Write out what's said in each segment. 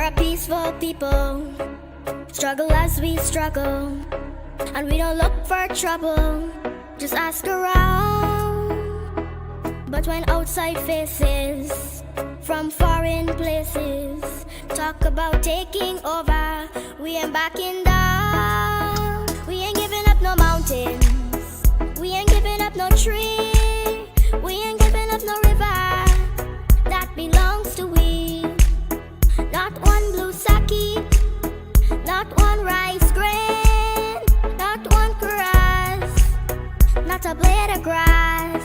are a peaceful people, struggle as we struggle, and we don't look for trouble, just ask around. But when outside faces from foreign places talk about taking over, we ain't backing down. We ain't giving up no mountains, we ain't giving up no tree, we ain't giving up no river that belongs to we. Not one blue saki, not one rice grain, not one grass, not a blade of grass.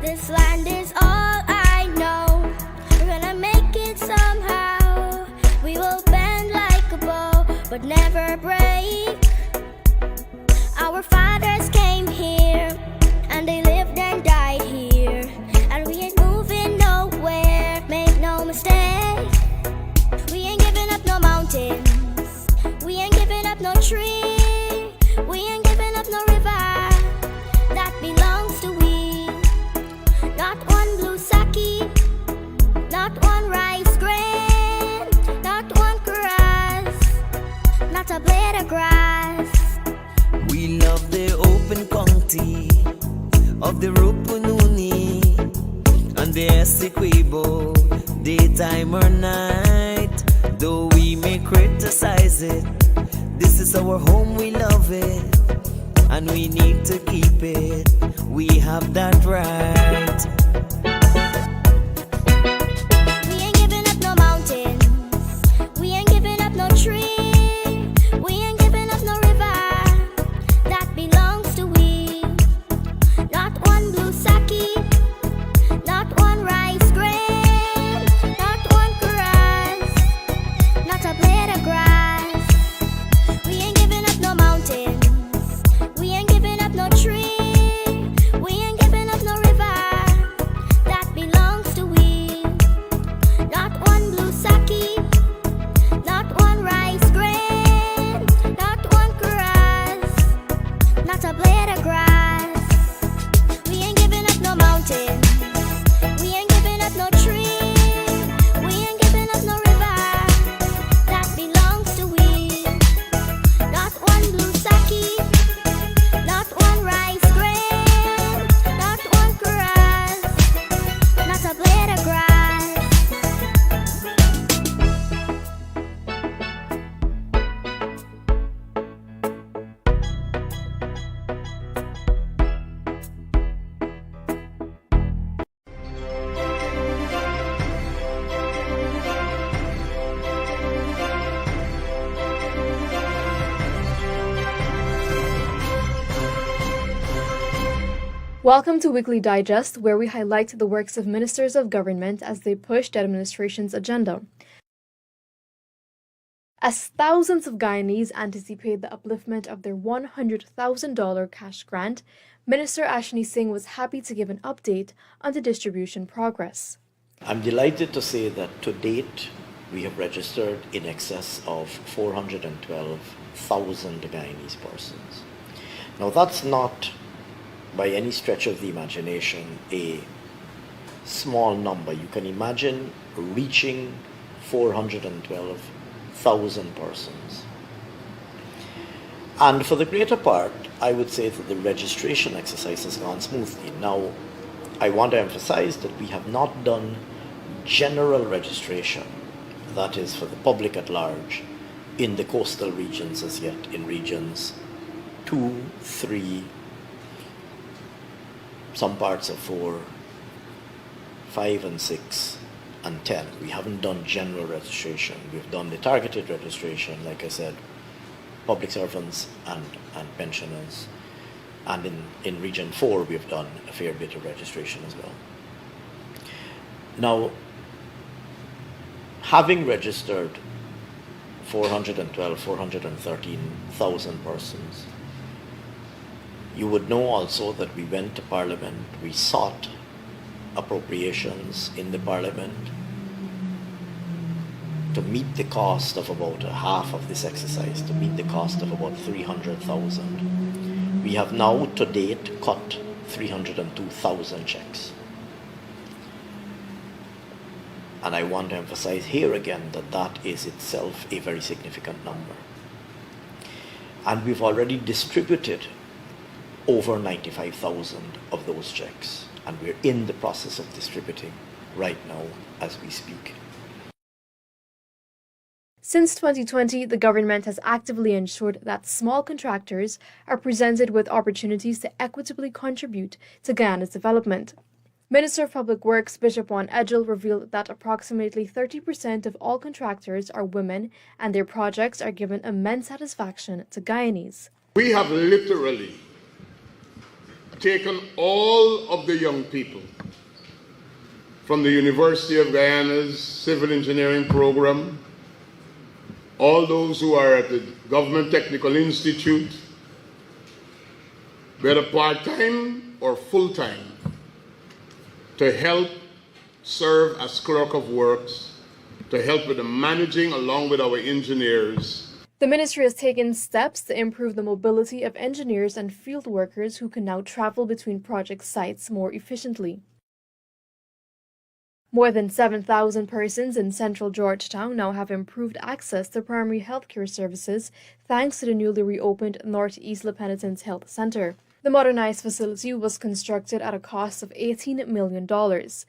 This land is all I know. We're gonna make it somehow. We will bend like a bow, but never break. Our fathers came here, and they lived and died here, and we ain't moving nowhere, make no mistake. We ain't giving up no mountains, we ain't giving up no tree, we ain't giving up no river that belongs to we. Not one blue saki, not one rice grain, not one grass, not a blade of grass. We love the open county of the Rupununi and the Essequibo, daytime or night. Though we may criticize it, this is our home, we love it, and we need to keep it. We have that right. We ain't giving up no mountains, we ain't giving up no tree, we ain't giving up no river that belongs to we. Not one blue saki, not one rice grain, not one grass, not a blade of grass. We ain't giving up no mountains, we ain't giving up no tree, we ain't giving up no river that belongs to we. Not one blue saki, not one rice grain, not one grass, not a blade of grass. We ain't giving up no mountains, we ain't giving up no tree, we ain't giving up no river that belongs to we. Not one blue saki, not one rice grain, not one grass, not a blade of grass. Welcome to Weekly Digest, where we highlight the works of ministers of government as they push the administration's agenda. As thousands of Guyanese anticipate the upliftment of their $100,000 cash grant, Minister Ashni Singh was happy to give an update on the distribution progress. I'm delighted to say that to date, we have registered in excess of 412,000 Guyanese persons. Now that's not by any stretch of the imagination a small number. You can imagine reaching 412,000 persons. And for the greater part, I would say that the registration exercise has gone smoothly. Now, I want to emphasize that we have not done general registration, that is for the public at large, in the coastal regions as yet, in regions 2, 3, some parts of 4, 5 and 6 and 10. We haven't done general registration. We've done the targeted registration, like I said, public servants and pensioners. And in region 4, we've done a fair bit of registration as well. Now, having registered 413,000 persons, you would know also that we went to Parliament, we sought appropriations in the Parliament to meet the cost of about half of this exercise, to meet the cost of about 300,000. We have now to date cut 302,000 checks. And I want to emphasize here again that that is itself a very significant number. And we've already distributed over 95,000 of those checks. And we're in the process of distributing right now as we speak. Since 2020, the government has actively ensured that small contractors are presented with opportunities to equitably contribute to Guyana's development. Minister of Public Works Bishop Juan Edgell revealed that approximately 30% of all contractors are women and their projects are given immense satisfaction to Guyanese. We have literally taken all of the young people from the University of Guyana's Civil Engineering program, all those who are at the Government Technical Institute, whether part-time or full-time, to help serve as clerk of works, to help with the managing along with our engineers. The ministry has taken steps to improve the mobility of engineers and field workers who can now travel between project sites more efficiently. More than 7,000 persons in central Georgetown now have improved access to primary healthcare services thanks to the newly reopened Northeast La Penitence Health Center. The modernized facility was constructed at a cost of $18 million.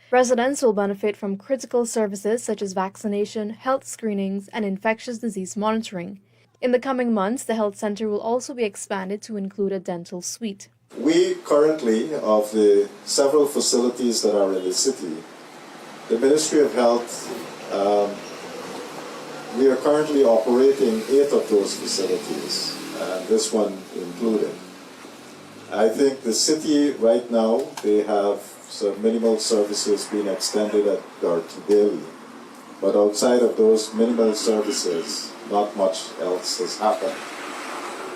Residents will benefit from critical services such as vaccination, health screenings, and infectious disease monitoring. In the coming months, the health center will also be expanded to include a dental suite. We currently, of the several facilities that are in the city, the Ministry of Health, we are currently operating 8 of those facilities, this one included. I think the city right now, they have some minimal services being extended at daily. But outside of those minimal services, not much else has happened.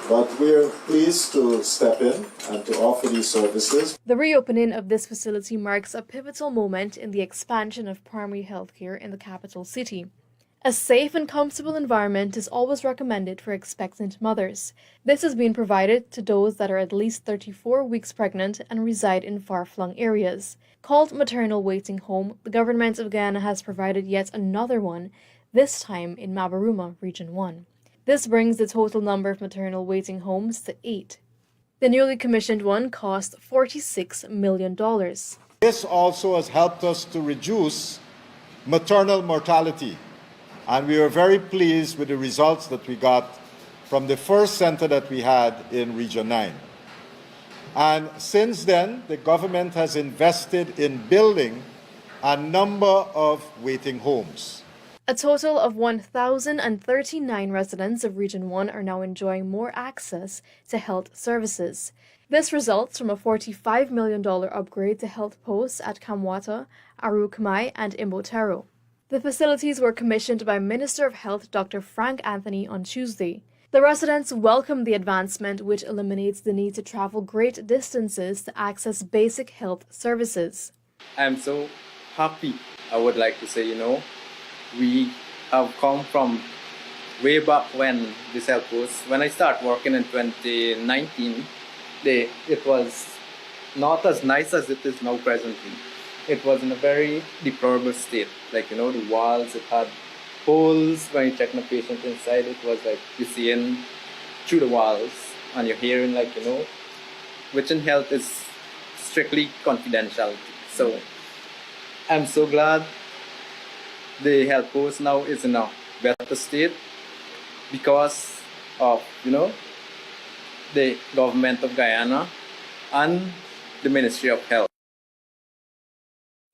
But we're pleased to step in and to offer these services. The reopening of this facility marks a pivotal moment in the expansion of primary health care in the capital city. A safe and comfortable environment is always recommended for expectant mothers. This has been provided to those that are at least 34 weeks pregnant and reside in far-flung areas. Called Maternal Waiting Home, the government of Guyana has provided yet another one, this time in Mabaruma, Region 1. This brings the total number of maternal waiting homes to 8. The newly commissioned one cost $46 million. This also has helped us to reduce maternal mortality. And we are very pleased with the results that we got from the first center that we had in Region 9. And since then, the government has invested in building a number of waiting homes. A total of 1,039 residents of Region 1 are now enjoying more access to health services. This results from a $45 million upgrade to health posts at Kamwata, Arukamai, and Imbotero. The facilities were commissioned by Minister of Health Dr. Frank Anthony on Tuesday. The residents welcomed the advancement, which eliminates the need to travel great distances to access basic health services. I'm so happy. I would like to say, we have come from way back when this health post, when I started working in 2019, it was not as nice as it is now presently. It was in a very deplorable state. The walls, it had holes. When you check the patient inside, it was like you're seeing through the walls and you're hearing which in health is strictly confidentiality. So I'm so glad the health post now is in a better state because of, the government of Guyana and the Ministry of Health.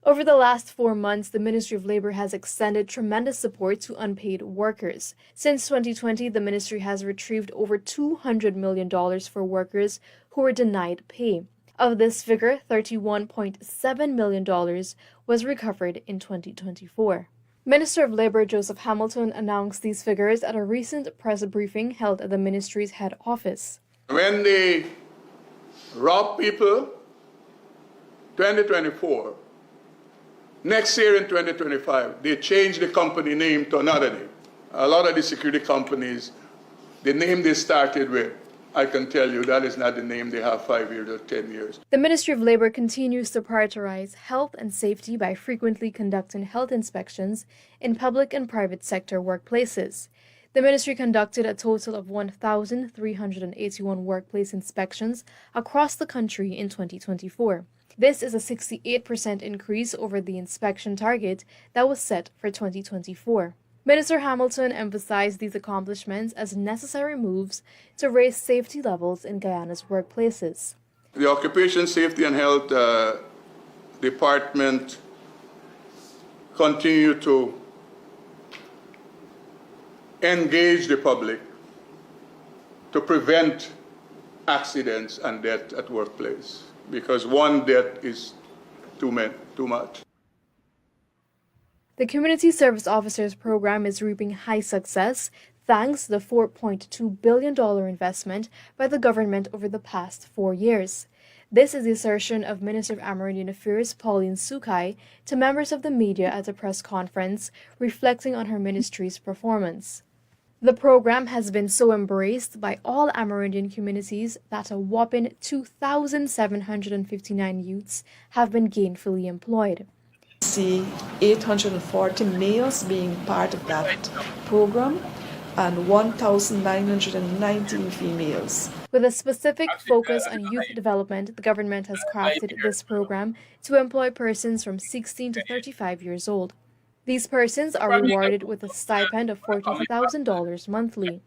Over the last 4 months, the Ministry of Labour has extended tremendous support to unpaid workers. Since 2020, the ministry has retrieved over $200 million for workers who were denied pay. Of this figure, $31.7 million was recovered in 2024. Minister of Labour Joseph Hamilton announced these figures at a recent press briefing held at the ministry's head office. When they rob people, 2024, next year in 2025, they change the company name to another name. A lot of the security companies, the name they started with I can tell you that is not the name they have 5 years or 10 years. The Ministry of Labor continues to prioritize health and safety by frequently conducting health inspections in public and private sector workplaces. The ministry conducted a total of 1,381 workplace inspections across the country in 2024. This is a 68% increase over the inspection target that was set for 2024. Minister Hamilton emphasized these accomplishments as necessary moves to raise safety levels in Guyana's workplaces. The Occupation Safety and Health Department continue to engage the public to prevent accidents and death at workplace, because one death is too much. The Community Service Officers Program is reaping high success thanks to the $4.2 billion investment by the government over the past 4 years. This is the assertion of Minister of Amerindian Affairs Pauline Sukai to members of the media at a press conference reflecting on her ministry's performance. The program has been so embraced by all Amerindian communities that a whopping 2,759 youths have been gainfully employed. See 840 males being part of that program and 1,919 females. With a specific focus on youth development, the government has crafted this program to employ persons from 16 to 35 years old. These persons are rewarded with a stipend of $40,000 monthly.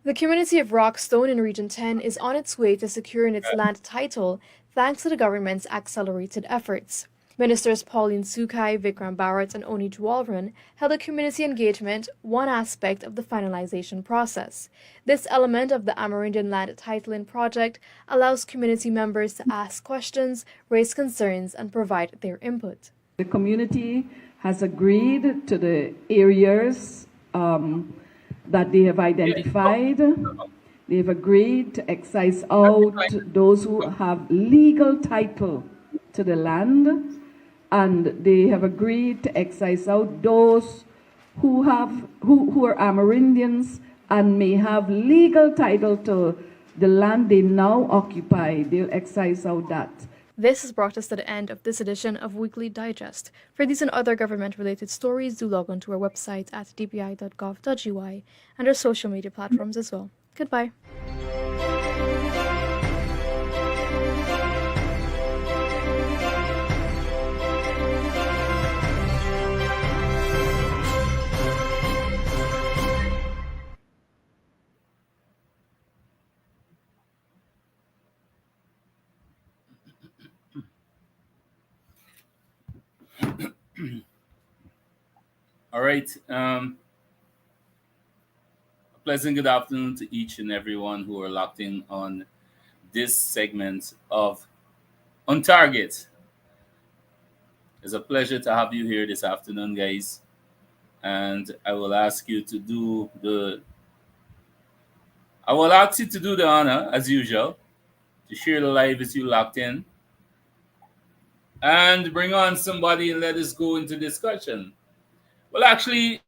The community of Rockstone in Region 10 is on its way to securing its land title thanks to the government's accelerated efforts. Ministers Pauline Sukai, Vikram Bharat, and Oni Jwalran held a community engagement, one aspect of the finalization process. This element of the Amerindian Land Titling Project allows community members to ask questions, raise concerns, and provide their input. The community has agreed to the areas that they have identified. They have agreed to excise out those who have legal title to the land, and they have agreed to excise out those who are Amerindians and may have legal title to the land they now occupy. They'll excise out that. This has brought us to the end of this edition of Weekly Digest. For these and other government-related stories, do log on to our website at dpi.gov.gy and our social media platforms as well. Goodbye. All right. A pleasant good afternoon to each and everyone who are locked in on this segment of On Target. It's a pleasure to have you here this afternoon, guys. And I will ask you to do the honor, as usual, to share the live as you locked in. And bring on somebody and let us go into discussion. Well, actually,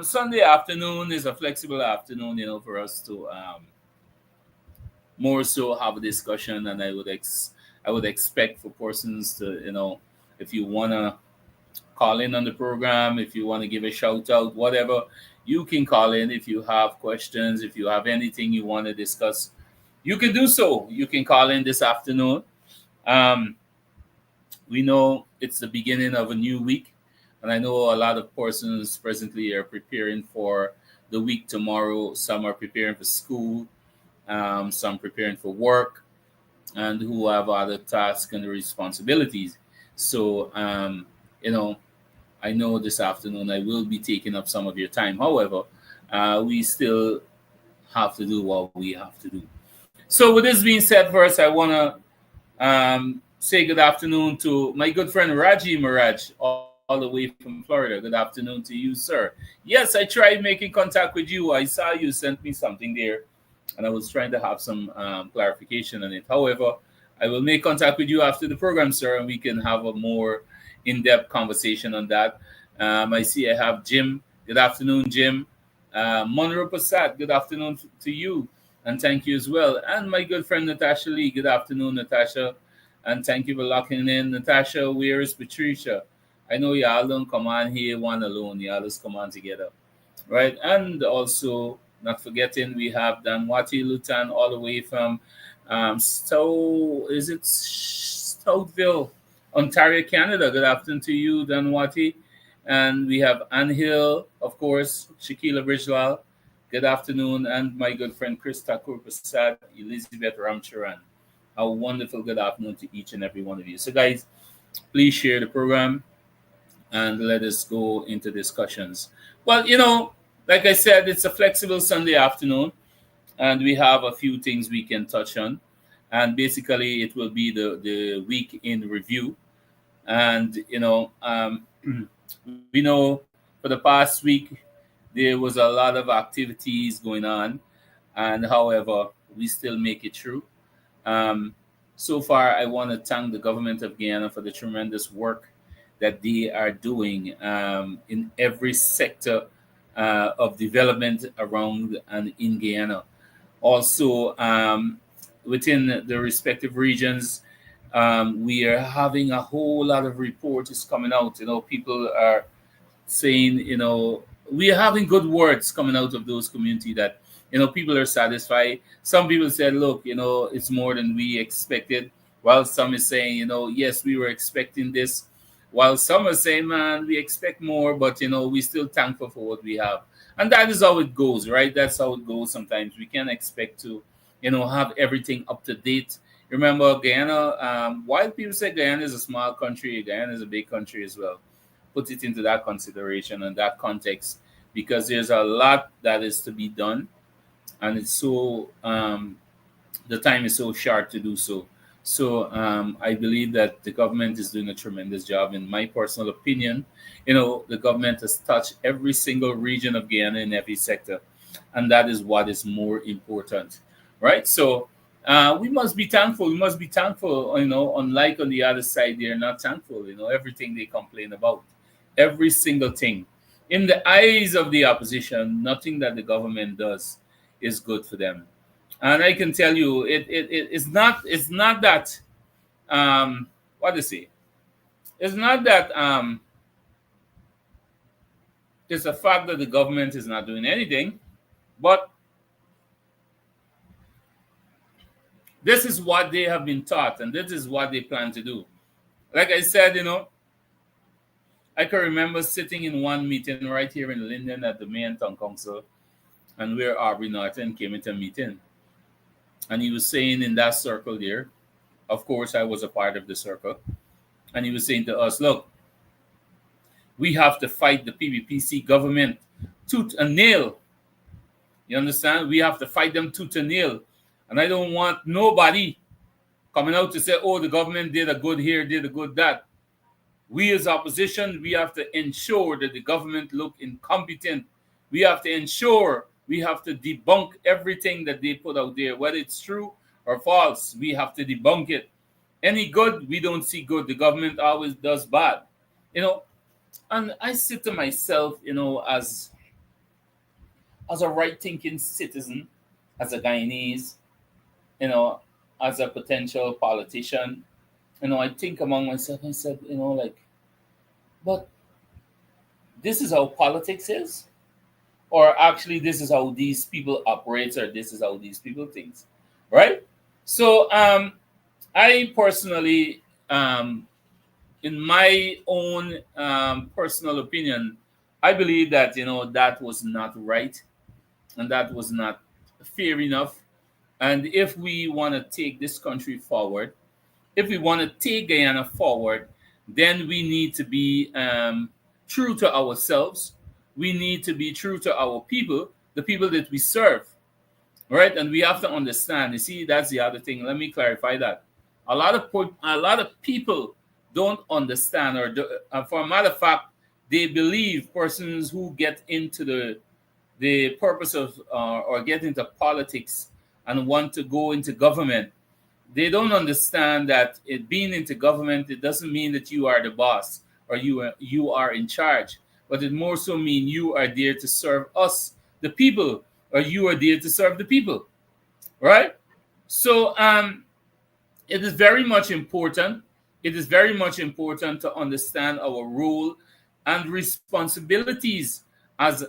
Sunday afternoon is a flexible afternoon, for us to more so have a discussion. And I would expect for persons to, if you want to call in on the program, if you want to give a shout out, whatever, you can call in. If you have questions, if you have anything you want to discuss, you can do so. You can call in this afternoon. We know it's the beginning of a new week. And I know a lot of persons presently are preparing for the week tomorrow. Some are preparing for school, some preparing for work, and who have other tasks and responsibilities. So, I know this afternoon I will be taking up some of your time. However, we still have to do what we have to do. So with this being said, first, I want to say good afternoon to my good friend Raji Maraj, all the way from Florida. Good afternoon to you, sir. Yes, I tried making contact with you. I saw you sent me something there, and I was trying to have some clarification on it. However, I will make contact with you after the program, sir, and we can have a more in-depth conversation on that. I see I have Jim. Good afternoon, Jim. Monroe Passat, good afternoon to you. And thank you as well. And my good friend Natasha Lee. Good afternoon, Natasha. And thank you for locking in. Natasha, where is Patricia? I know y'all don't come on here one alone. Y'all just come on together. Right? And also, not forgetting, we have Danwati Lutan all the way from is it Stoutville, Ontario, Canada. Good afternoon to you, Danwati. And we have Ann Hill, of course, Shakila Brijlal. Good afternoon. And my good friend Chris Thakur Prasad, Elizabeth Ramcharan. A wonderful good afternoon to each and every one of you. So, guys, please share the program and let us go into discussions. Well, like I said, it's a flexible Sunday afternoon, and we have a few things we can touch on. And basically, it will be the week in review. And, we know for the past week, there was a lot of activities going on. And however, we still make it through. Um, so far, I want to thank the government of Guyana for the tremendous work that they are doing in every sector of development around and in Guyana. Also, within the respective regions, we are having a whole lot of reports coming out. People are saying, we are having good words coming out of those community that, people are satisfied. Some people said, look, it's more than we expected. While some is saying, yes, we were expecting this. While some are saying, man, we expect more, but, we still thankful for what we have. And that is how it goes, right? That's how it goes sometimes. We can't expect to, have everything up to date. Remember, Guyana, while people say Guyana is a small country, Guyana is a big country as well. Put it into that consideration and that context, because there's a lot that is to be done, and it's so the time is so short to do so. So I believe that the government is doing a tremendous job. In my personal opinion, the government has touched every single region of Guyana in every sector, and that is what is more important, right? So we must be thankful. We must be thankful. Unlike on the other side, they're not thankful. Everything they complain about, every single thing. In the eyes of the opposition, nothing that the government does is good for them. And I can tell you, it's not that what to say. It's not that it's a fact that the government is not doing anything, but this is what they have been taught, and this is what they plan to do. Like I said, I can remember sitting in one meeting right here in Linden at the Mayor and Town Council, and where Aubrey Norton came into a meeting. And he was saying in that circle there, of course, I was a part of the circle, and he was saying to us, look, we have to fight the PBPC government tooth and nail. You understand? We have to fight them tooth and nail. And I don't want nobody coming out to say, oh, the government did a good here, did a good that. We as opposition, we have to ensure that the government look incompetent. We have to ensure, we have to debunk everything that they put out there, whether it's true or false. We have to debunk it. Any good, we don't see good. The government always does bad. And I sit to myself, as a right thinking citizen, as a Guyanese, you know, as a potential politician, I think among myself, I said, but this is how politics is? Or actually, this is how these people operate, or this is how these people think, right? So, I personally, in my own personal opinion, I believe that, that was not right, and that was not fair enough. And if we want to take this country forward, if we want to take Guyana forward, then we need to be true to ourselves. We need to be true to our people, the people that we serve, right? And we have to understand. You see, that's the other thing. Let me clarify that. A lot of people don't understand, or for a matter of fact, they believe persons who get into the purpose of or get into politics and want to go into government, they don't understand that it being into government, it doesn't mean that you are the boss or you are in charge, but it more so mean you are there to serve us, the people, or you are there to serve the people. right? So it is very much important. It is very much important to understand our role and responsibilities as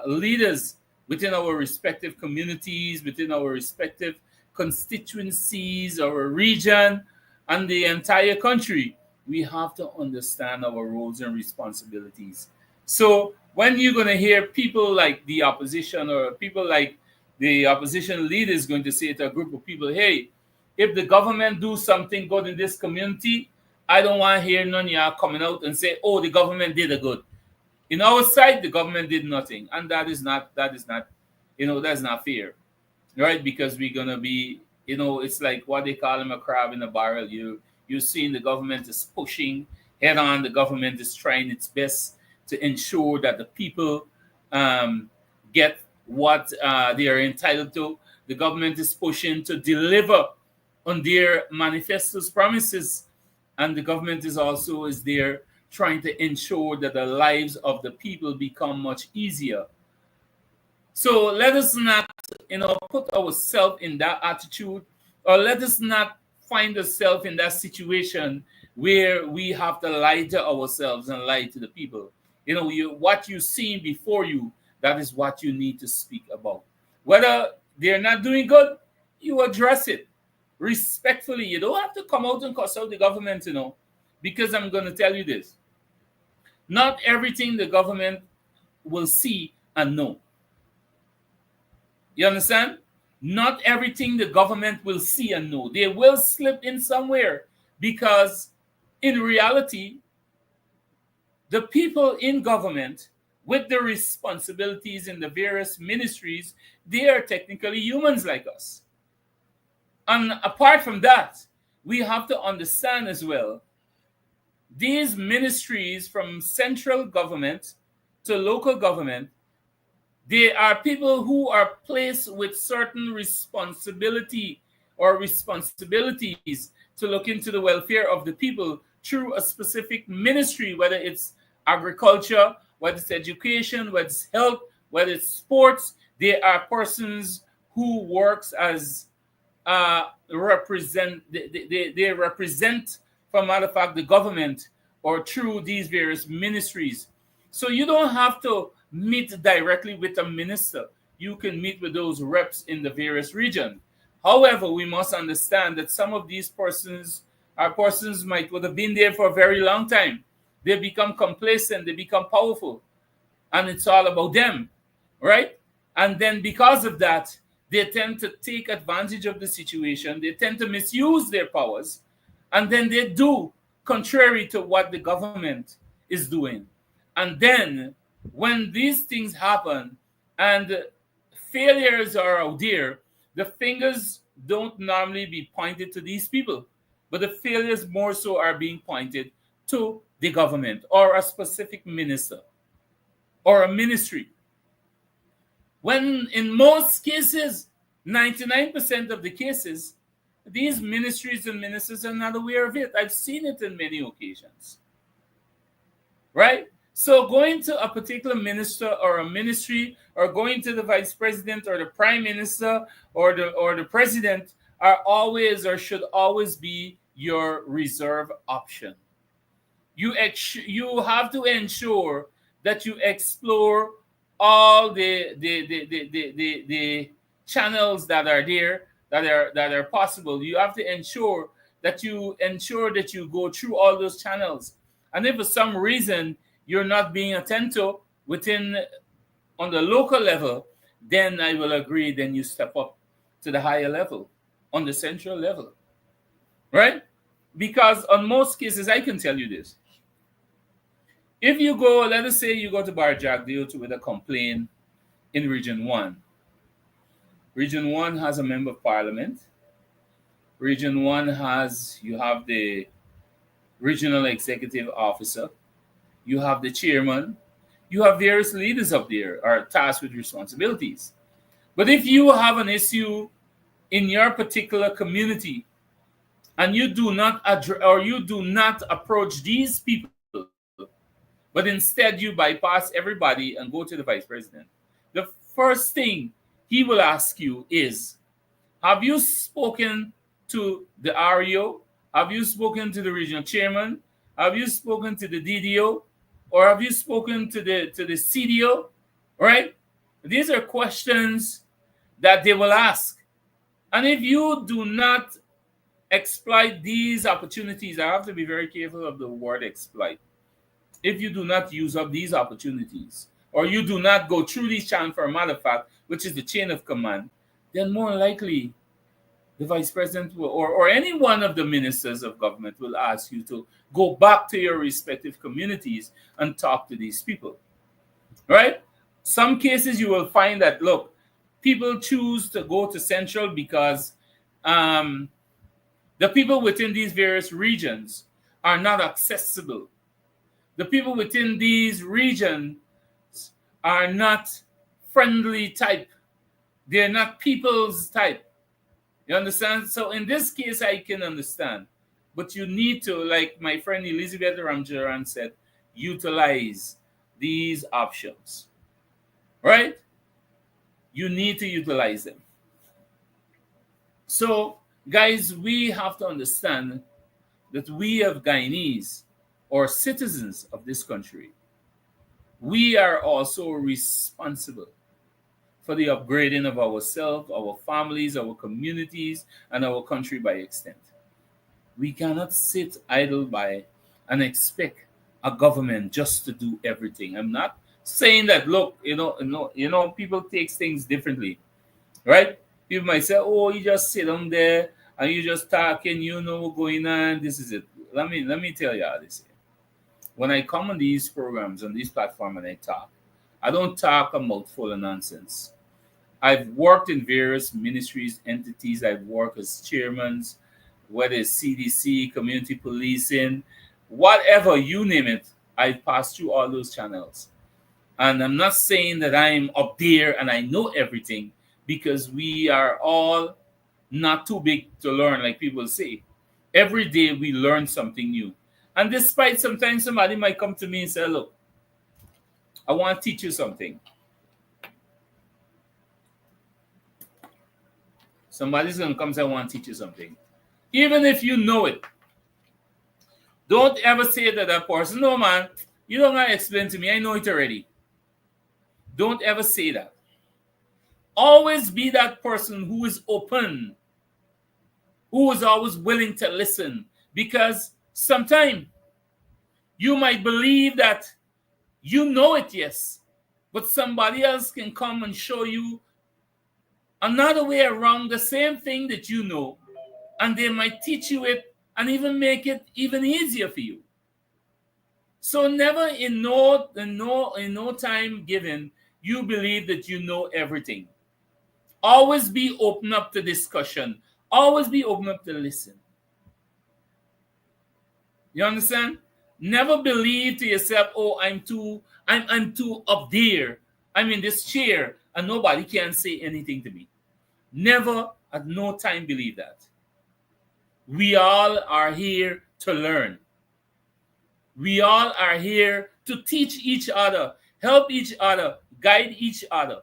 leaders within our respective communities, within our respective constituencies, our region, and the entire country. We have to understand our roles and responsibilities. So when you're going to hear people like the opposition or people like the opposition leaders going to say to a group of people, hey, if the government do something good in this community, I don't want to hear none of y'all coming out and say, "Oh, the government did a good." In our side, the government did nothing, and that is not, that's not fair, right? Because we're gonna be, it's like what they call him, a crab in a barrel. You're seeing the government is pushing head on. The government is trying its best to ensure that the people um, get what they are entitled to. The government is pushing to deliver on their manifestos promises, and the government is there trying to ensure that the lives of the people become much easier. So let us not, put ourselves in that attitude, or let us not find ourselves in that situation where we have to lie to ourselves and lie to the people. What you seen before you, that is what you need to speak about. Whether they're not doing good, you address it respectfully. You don't have to come out and cuss out the government, because I'm going to tell you this: not everything the government will see and know. You understand? Not everything the government will see and know. They will slip in somewhere because, in reality, the people in government with the responsibilities in the various ministries, they are technically humans like us. And apart from that, we have to understand as well these ministries from central government to local government, they are people who are placed with certain responsibility or responsibilities to look into the welfare of the people through a specific ministry, whether it's agriculture, whether it's education, whether it's health, whether it's sports. They are persons who works as they represent, for matter of fact, the government or through these various ministries. So you don't have to meet directly with a minister. You can meet with those reps in the various regions. However, we must understand that some of these persons are persons might would have been there for a very long time. They become complacent, they become powerful, and it's all about them, right? And then because of that, they tend to take advantage of the situation, they tend to misuse their powers, and then they do contrary to what the government is doing. And then when these things happen and failures are out there, the fingers don't normally be pointed to these people, but the failures more so are being pointed to the government or a specific minister or a ministry. When in most cases, 99% of the cases, these ministries and ministers are not aware of it. I've seen it in many occasions. Right? So going to a particular minister or a ministry or going to the vice president or the prime minister or the president are always or should always be your reserve option. You have to ensure that you explore all the channels that are there that are possible. You have to ensure that you go through all those channels. And if for some reason you're not being attentive within on the local level, then I will agree, then you step up to the higher level, on the central level, right? Because on most cases, I can tell you this: if you go, let us say you go to Barjack deal with a complaint in Region 1. Region 1 has a member of parliament. Region 1 you have the regional executive officer. You have the chairman. You have various leaders up there are tasked with responsibilities. But if you have an issue in your particular community and you do not address or you do not approach these people, but instead you bypass everybody and go to the vice president, the first thing he will ask you is, Have you spoken to the REO? Have you spoken to the regional chairman? Have you spoken to the DDO? Or have you spoken to the CDO? Right? These are questions that they will ask. And if you do not exploit these opportunities, I have to be very careful of the word exploit. If you do not use up these opportunities, or you do not go through these channels for a matter of fact, which is the chain of command, then more likely the vice president will, or any one of the ministers of government will ask you to go back to your respective communities and talk to these people. Right? Some cases you will find that, look, people choose to go to central because um, the people within these various regions are not accessible. The people within these regions are not friendly type. They're not people's type. You understand? So in this case, I can understand. But you need to, like my friend Elizabeth Ramjaran said, utilize these options. Right? You need to utilize them. So, guys, we have to understand that we have Guyanese or citizens of this country. We are also responsible for the upgrading of ourselves, our families, our communities, and our country by extent. We cannot sit idle by and expect a government just to do everything. I'm not saying that. Look, people take things differently, right? People might say, "Oh, you just sit down there and you just talking. You know what's going on. This is it." Let me tell you how this. When I come on these programs on this platform and I talk, I don't talk a mouthful of nonsense. I've worked in various ministries, entities. I've worked as chairmen, whether it's CDC, community policing, whatever, you name it. I've passed through all those channels. And I'm not saying that I'm up there and I know everything, because we are all not too big to learn, like people say. Every day we learn something new. And despite sometimes somebody might come to me and say, look, I want to teach you something. Somebody's going to come and say, I want to teach you something. Even if you know it, don't ever say to that person, no, man, you don't got to explain to me. I know it already. Don't ever say that. Always be that person who is open, who is always willing to listen. Because sometimes you might believe that you know it, yes, but somebody else can come and show you another way around the same thing that you know, and they might teach you it and even make it even easier for you. So never in no time given you believe that you know everything. Always be open up to discussion. Always be open up to listen. You understand? Never believe to yourself, oh, I'm too up there. I'm in this chair and nobody can say anything to me. Never at no time believe that. We all are here to learn. We all are here to teach each other, help each other, guide each other.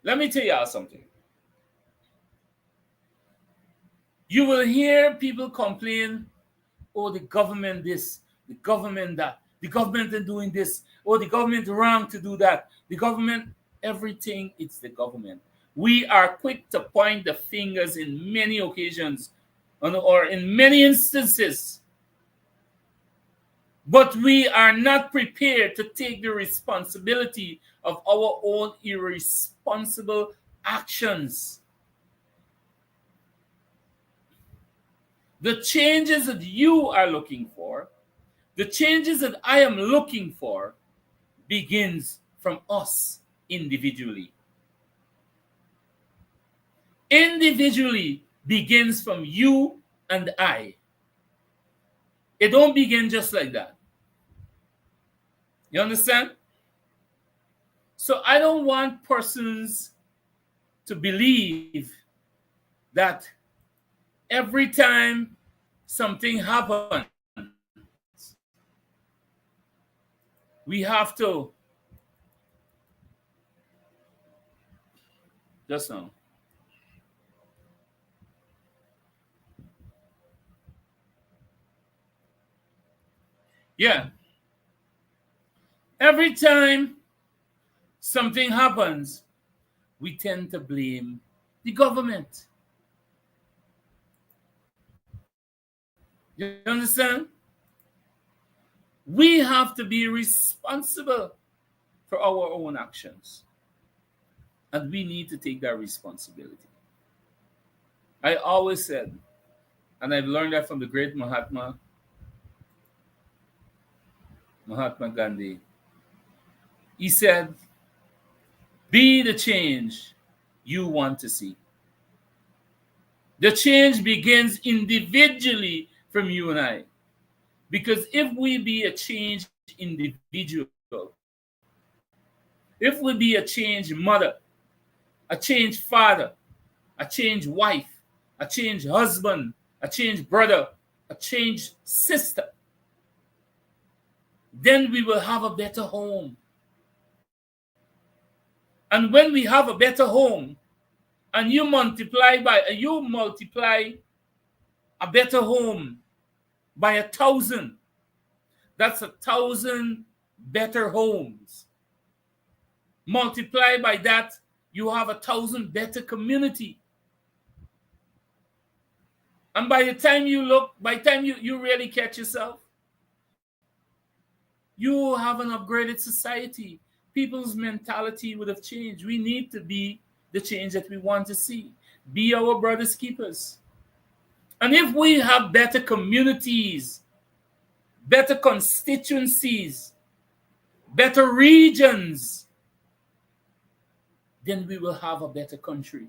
Let me tell you something. You will hear people complain, oh, the government this, the government that, the government is doing this, oh, the government wrong to do that. The government, everything, it's the government. We are quick to point the fingers in many occasions, or in many instances, but we are not prepared to take the responsibility of our own irresponsible actions. The changes that you are looking for, the changes that I am looking for, begins from us individually. Individually begins from you and I. It don't begin just like that. You understand? So I don't want persons to believe that every time something happens, we have to Just now. Yeah. Every time something happens, we tend to blame the government. You understand? We have to be responsible for our own actions. And we need to take that responsibility. I always said, and I've learned that from the great Mahatma Gandhi. He said, be the change you want to see. The change begins individually from you and I. Because if we be a changed individual, if we be a changed mother, a changed father, a changed wife, a changed husband, a changed brother, a changed sister, then we will have a better home. And when we have a better home, and you multiply a better home by 1,000, that's 1,000 better homes. Multiply by that, you have 1,000 better community. And by the time you really catch yourself, you have an upgraded society. People's mentality would have changed. We need to be the change that we want to see. Be our brothers' keepers. And if we have better communities, better constituencies, better regions, then we will have a better country.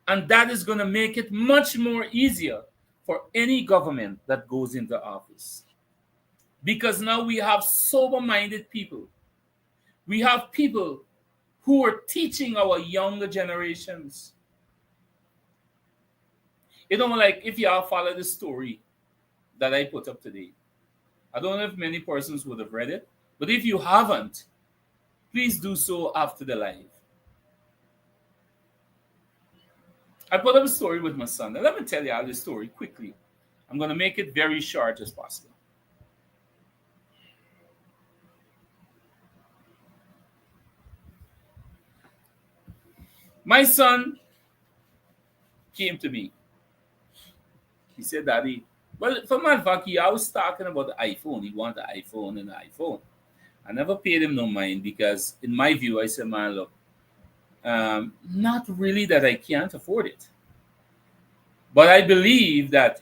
And that is going to make it much more easier for any government that goes into office. Because now we have sober-minded people. We have people who are teaching our younger generations. You know, like if you all follow the story that I put up today, I don't know if many persons would have read it, but if you haven't, please do so after the live. I put up a story with my son. Now, let me tell you all this story quickly. I'm going to make it very short as possible. My son came to me. He said, Daddy, well, for my fact, I was talking about the iPhone. He wanted an iPhone and an iPhone. I never paid him no mind because, in my view, I said, man, look, not really that I can't afford it. But I believe that,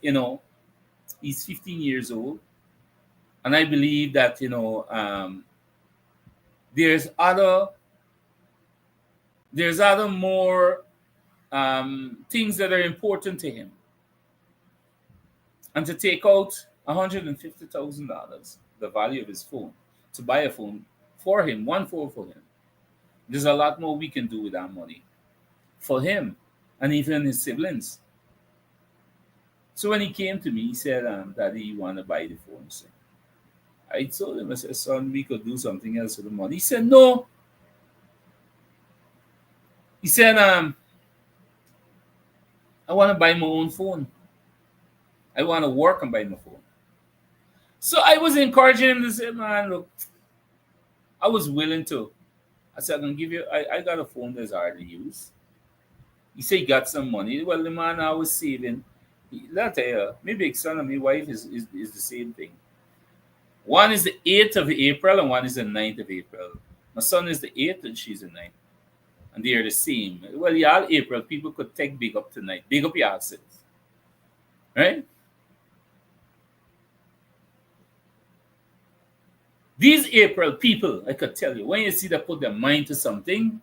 he's 15 years old. And I believe that, there's other more things that are important to him. And to take out $150,000, the value of his phone, to buy a phone for him, one phone for him. There's a lot more we can do with that money for him and even his siblings. So when he came to me, he said, Daddy, you want to buy the phone? So I told him, I said, son, we could do something else with the money. He said, no. He said, I want to buy my own phone. I want to work and buy my phone. So I was encouraging him to say, man, look, I was willing to. I said, I can give you, I got a phone that's hardly used. He said he got some money. Well, the man I was saving, let tell you, my big son and my wife is the same thing. One is the 8th of April and one is the 9th of April. My son is the 8th and she's the 9th. And they are the same. Well, y'all April, people could take big up tonight. Big up yourselves. Right? These April people, I could tell you, when you see them put their mind to something,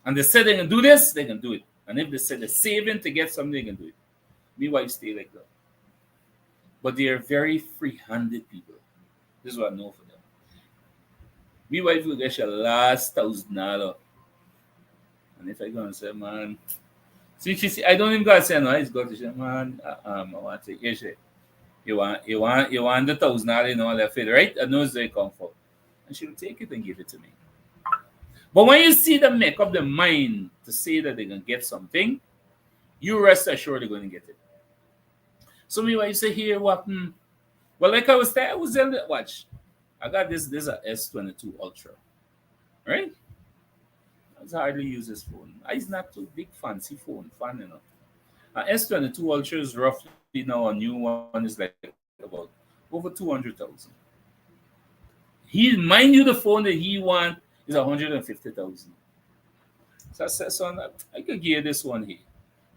and they say they can do this, they can do it. And if they say they're saving to get something, they can do it. My wife stay like that. But they are very free-handed people. This is what I know for them. My wife will get your last $1,000. And if I go and say, man, see, she see, I don't even gotta say no, it's got to say, man, I want to take your You want the $1,000, left it, right? I know it's very comfort. And she'll take it and give it to me. But when you see them make up their mind to say that they're gonna get something, you rest assured they're gonna get it. So me, why you say here what? Well, like I was saying, I was in the watch. I got this a S22 Ultra, right? I hardly use this phone. It's not too big fancy phone, fun enough. S22 Ultra is roughly now a new one is like about over 200,000. He mind you the phone that he want is 150,000. So I said, son, I could give you this one here.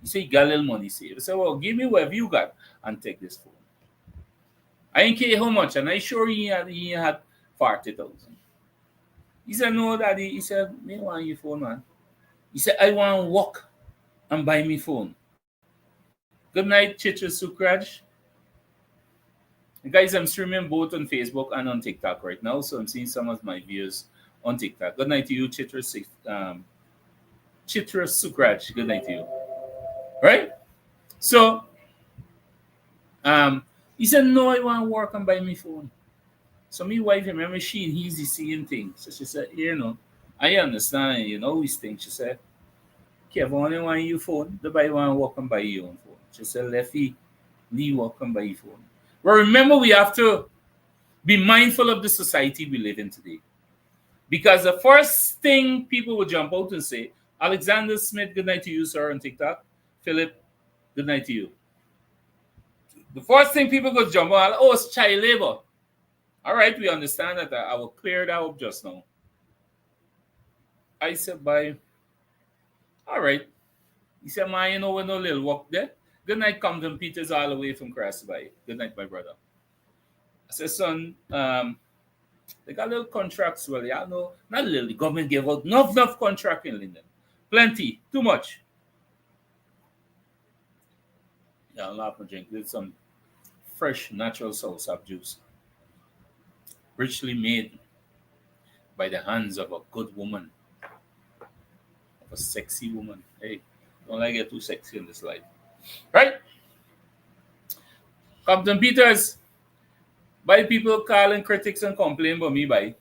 He said, you got a little money saved. I said, well, give me whatever you got and take this phone. I ain't care how much, and I sure he had 40,000. He said, no, daddy. He said, me want your phone, man. He said, I want to walk and buy me phone. Good night, Chicha Sukraj. Guys, I'm streaming both on Facebook and on TikTok right now, so I'm seeing some of my views on TikTok. Good night to you, Chitra Sukraj. Good night to you. Right? So, he said, no, I want to work and buy me phone. So me wife, remember, she and he's seeing things. So she said, I understand, these things. She said, Kevin, only want your phone, the buy want to work and buy your own phone. She said, Leffy, Lee work and buy your phone. But remember, we have to be mindful of the society we live in today. Because the first thing people will jump out and say, Alexander Smith, good night to you, sir, on TikTok. Philip, good night to you. The first thing people go jump on, oh, it's child labor. All right, we understand that. I will clear that up just now. I said, bye. All right. He said, man, with no little work there. Good night, Compton Peters, all the way from Crasby. Good night, my brother. I said, son, they got little contracts. Well, yeah, no, not little. The government gave out enough contract in Linden. Plenty, too much. Yeah, I'll laugh and drink with some fresh natural soursop juice, richly made by the hands of a good woman, of a sexy woman. Hey, don't I get too sexy in this life, right? Compton Peters, by people calling critics and complain about me, by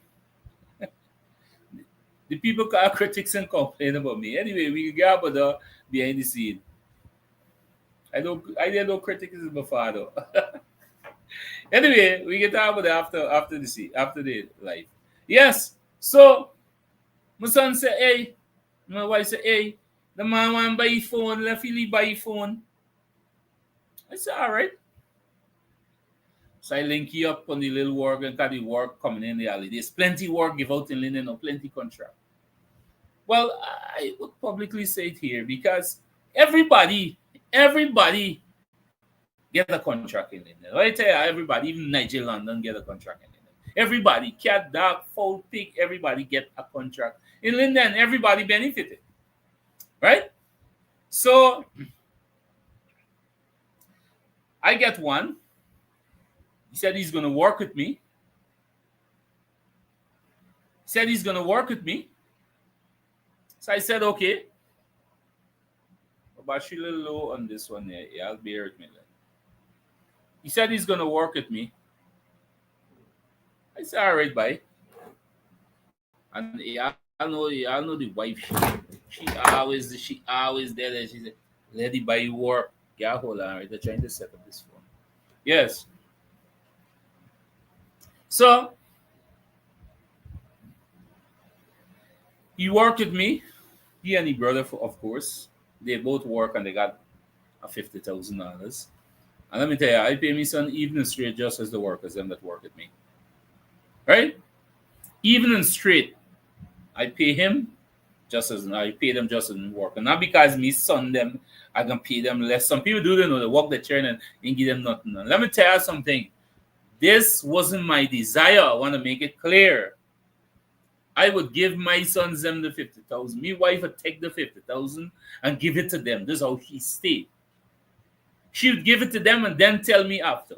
the people call critics and complain about me. Anyway, we get about the behind the scene. I did no criticism before though. Anyway, we get out about it after the live. Yes. So my son said, hey, my wife said, hey, the man want to buy his phone, let Philly buy his phone. I said, all right. So I link you up on the little work and got the work coming in the holidays. Plenty work give out in Linden or plenty contract. Well, I would publicly say it here because everybody get a contract in Linden. I tell you, everybody, even Nigel London get a contract in Linden. Everybody, cat, dog, fowl, pig, everybody get a contract in Linden. Everybody benefited. Right? So I get one. He said he's going to work with me. So I said, okay. But she's a little low on this one here. Yeah, I'll bear with me. He said he's going to work with me. I said, all right, bye. And I know the wife. She always there. She said, let it buy work. Yeah, hold on. Right? They're trying to set up this phone. Yes. So he worked with me. He and his brother, of course. They both work and they got a $50,000. And let me tell you, I pay me son even straight just as the workers them that work with me. Right? Even and straight. I pay him just as I pay them just as work. And not because me son them, I can pay them less. Some people do they work the chair and give them nothing. And let me tell you something. This wasn't my desire. I want to make it clear. I would give my sons them the 50,000. My wife would take the 50,000 and give it to them. This is how she stayed. She would give it to them and then tell me after.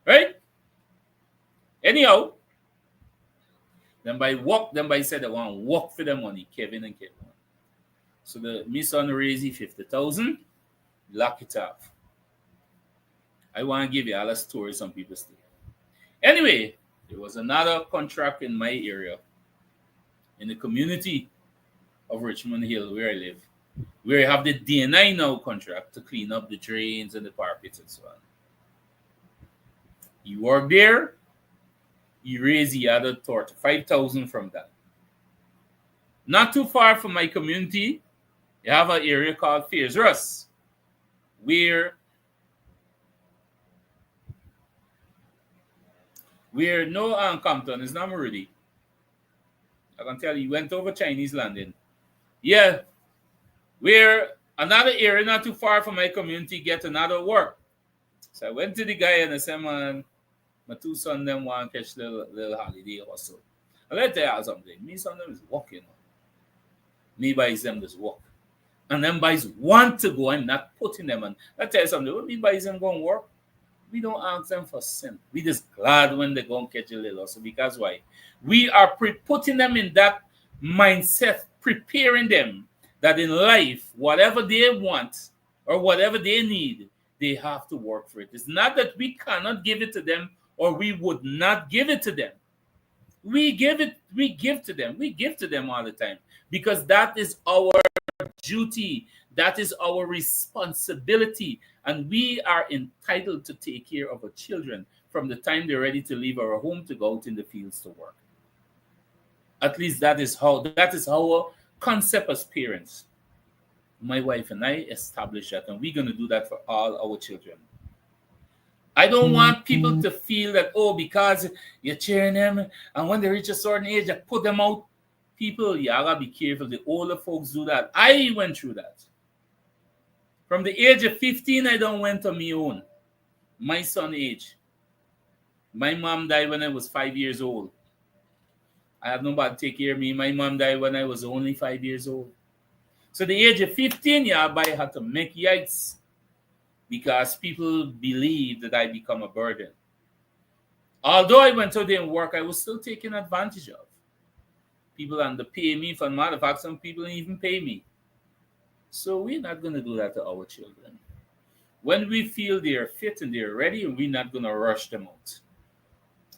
Right? Anyhow, then by said I want to work for the money, Kevin and Kevin. So my son raised 50,000, lock it up. I want to give you all a story some people say. Anyway, there was another contract in my area. in the community of Richmond Hill where I live, where I have the DNI now contract to clean up the drains and the parapets and so on. You work there, you raise the other 5,000 from that. Not too far from my community, you have an area called Fairs Russ, where no Compton is not Muridi. I can tell you, went over Chinese landing. Yeah, where another area not too far from my community get another work. So I went to the guy and I said, man, my two sons them want to catch little holiday or so. And let me tell you something. Me son them is working. Me buys them just work. And them boys want to go. I'm not putting them on. Let me tell you something. When me boys them go and work, we don't ask them for cent. We just glad when they go and catch a little hustle. Because why? We are putting them in that mindset, preparing them that in life, whatever they want or whatever they need, they have to work for it. It's not that we cannot give it to them or we would not give it to them. We give to them. We give to them all the time because that is our duty. That is our responsibility. And we are entitled to take care of our children from the time they're ready to leave our home to go out in the fields to work. At least that is our concept as parents. My wife and I established that, and we're going to do that for all our children. I don't want people to feel that, because you're cheering them, and when they reach a certain age, you put them out. People, you gotta be careful. The older folks do that. I went through that. From the age of 15, I don't went on my own. My son age. My mom died when I was 5 years old. I had nobody to take care of me. My mom died when I was only 5 years old. So the age of 15, I had to make yikes because people believed that I become a burden. Although I went out there and work, I was still taken advantage of. People underpay me. For the matter of fact, some people didn't even pay me. So we're not going to do that to our children. When we feel they're fit and they're ready, we're not going to rush them out.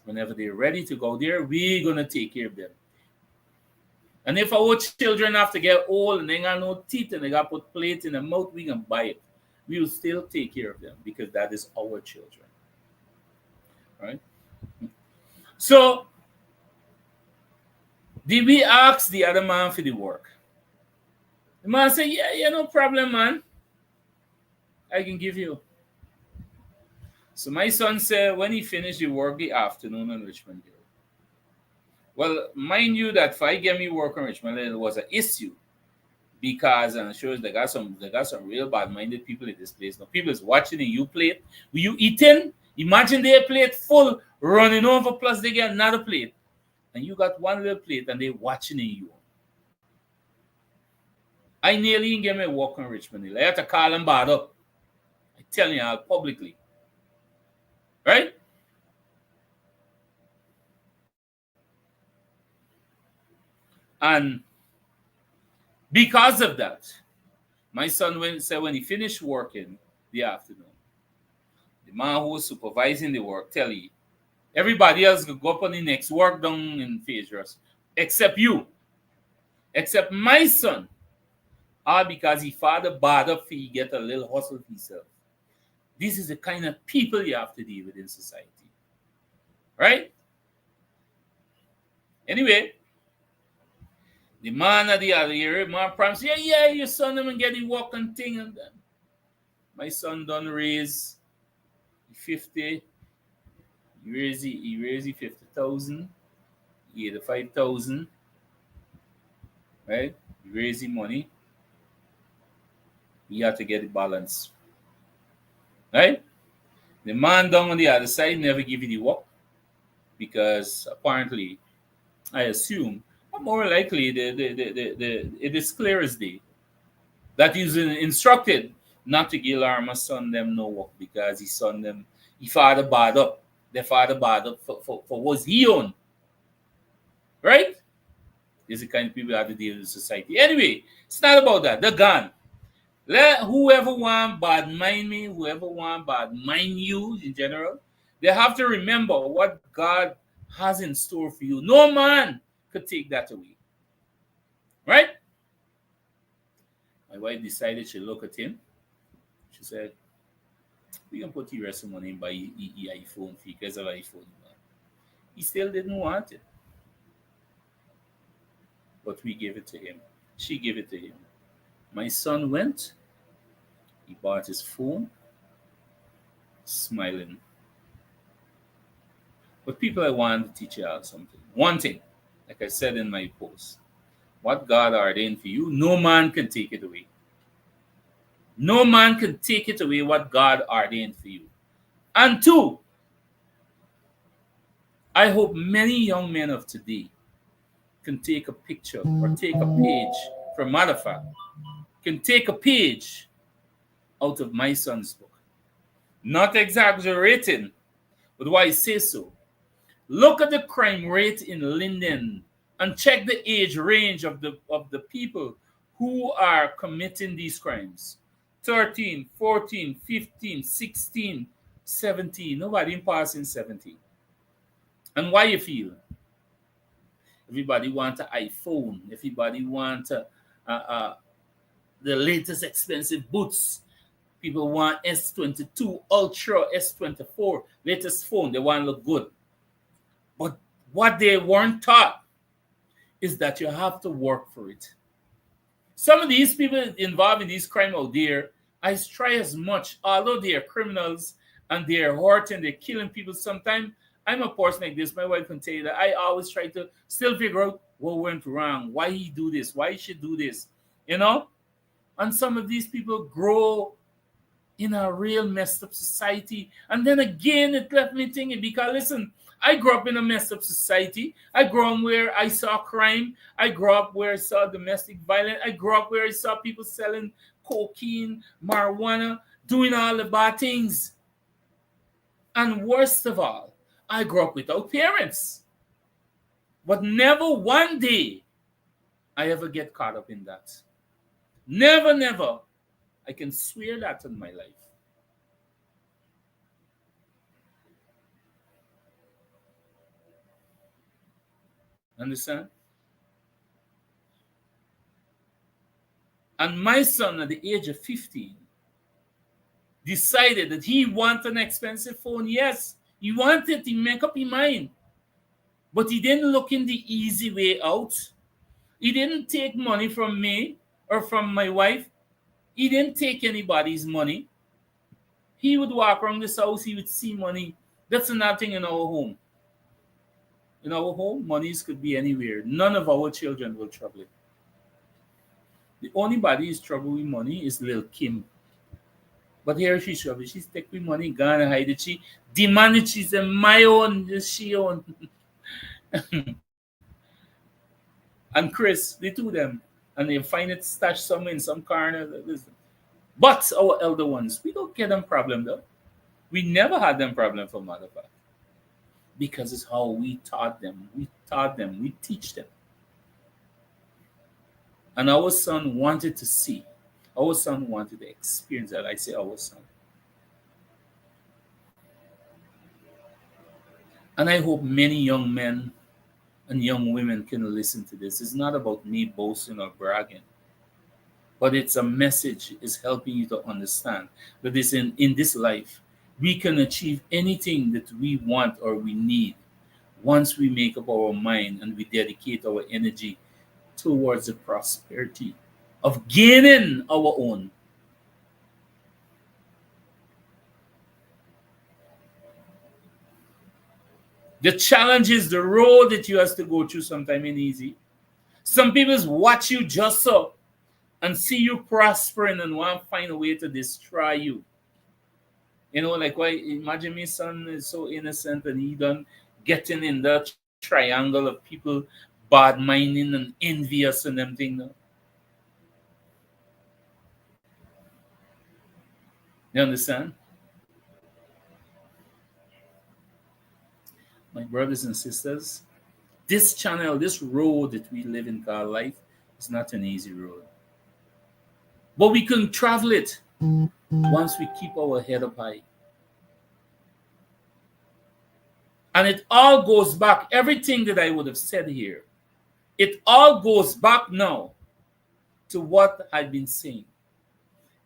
Whenever they're ready to go there, we're going to take care of them. And if our children have to get old and they got no teeth and they got to put plates in their mouth, we can buy it. We will still take care of them because that is our children. Right? So, did we ask the other man for the work? The man said, yeah, no problem, man. I can give you. So my son said when he finished the work the afternoon in Richmond Hill. Well, mind you that if I get me work in Richmond Hill, it was an issue. Because I'm sure they got some real bad-minded people in this place. Now people is watching and you plate. Will you eating? Imagine their plate full, running over, plus they get another plate. And you got one little plate and they watching you. I nearly didn't get me work in Richmond Hill. I had to call them bad up. I tell you all publicly. Right? And because of that, my son said when he finished working the afternoon, the man who was supervising the work tell you, everybody else could go up on the next work down in Phaedrus, except you. Except my son. All because his father bad up for he get a little hustle himself. This is the kind of people you have to deal with in society. Right? Anyway, the man at the other area, man promised, yeah, your son them and get the walk and thing. And then my son done raise 50. He raised 50,000. He had 5,000. Right? He raised the money. He had to get the balance. Right? The man down on the other side never give you the work because apparently, I assume, more likely it is clear as day that he's instructed not to give our son them no work because his father bad up. The father bad up for what he own. Right? This is the kind of people that have to deal with society. Anyway, it's not about that. They're gone. Let whoever want bad mind me, whoever want bad mind you in general, they have to remember what God has in store for you. No man could take that away. Right? My wife decided she look at him. She said, we can put the rest of money and buy the iPhone because of iPhone. He still didn't want it. But we gave it to him. She gave it to him. My son went, he bought his phone, smiling. But people, I want to teach you all something. One thing, like I said in my post, what God ordained for you, no man can take it away. No man can take it away what God ordained for you. And two, I hope many young men of today can take a picture or take a page from matter of fact, can take a page out of my son's book. Not exaggerating, but why I say so. Look at the crime rate in Linden and check the age range of the people who are committing these crimes. 13, 14, 15, 16, 17. Nobody passing 17. And why you feel? Everybody want an iPhone. Everybody want the latest expensive boots. People want S22 Ultra, S24, latest phone. They want to look good. But what they weren't taught is that you have to work for it. Some of these people involved in these crime out there, I try as much, although they are criminals and they are hurting, they're killing people sometimes. I'm a person like this. My wife can tell you that I always try to still figure out what went wrong, why he do this, why he should do this, you know? And some of these people grow in a real messed up society. And then again, it left me thinking, because listen, I grew up in a messed up society. I grew up where I saw crime. I grew up where I saw domestic violence. I grew up where I saw people selling cocaine, marijuana, doing all the bad things. And worst of all, I grew up without parents. But never one day I ever get caught up in that. Never, never. I can swear that in my life. Understand? And my son, at the age of 15, decided that he wanted an expensive phone. Yes, he wanted to make up his mind. But he didn't look in the easy way out. He didn't take money from me or from my wife. He didn't take anybody's money. He would walk around this house, he would see money. That's nothing in our home. In our home, monies could be anywhere. None of our children will trouble it. The only body who's trouble with money is little Kim. But here she's trouble. She's take with money, gone and hide it. She demanded she's my own, just she own. And Chris, the two of them. And they find it stashed somewhere in some corner. But our elder ones, we don't get them problem though. We never had them problem for matter of fact. Because it's how we taught them. We taught them. We teach them. And our son wanted to see. Our son wanted to experience that. I say our son. And I hope many young men and young women can listen to this. It's not about me boasting or bragging. But it's a message is helping you to understand that this in this life, we can achieve anything that we want or we need once we make up our mind and we dedicate our energy towards the prosperity of gaining our own. The challenge is the road that you have to go through sometimes ain't easy. Some people watch you just so and see you prospering and want to find a way to destroy you. You know, like why imagine my son is so innocent and he done getting in that triangle of people bad minding and envious and them thing. No? You understand? My brothers and sisters, this channel, this road that we live in called life is not an easy road. But we can travel it once we keep our head up high. And it all goes back, everything that I would have said here, it all goes back now to what I've been saying.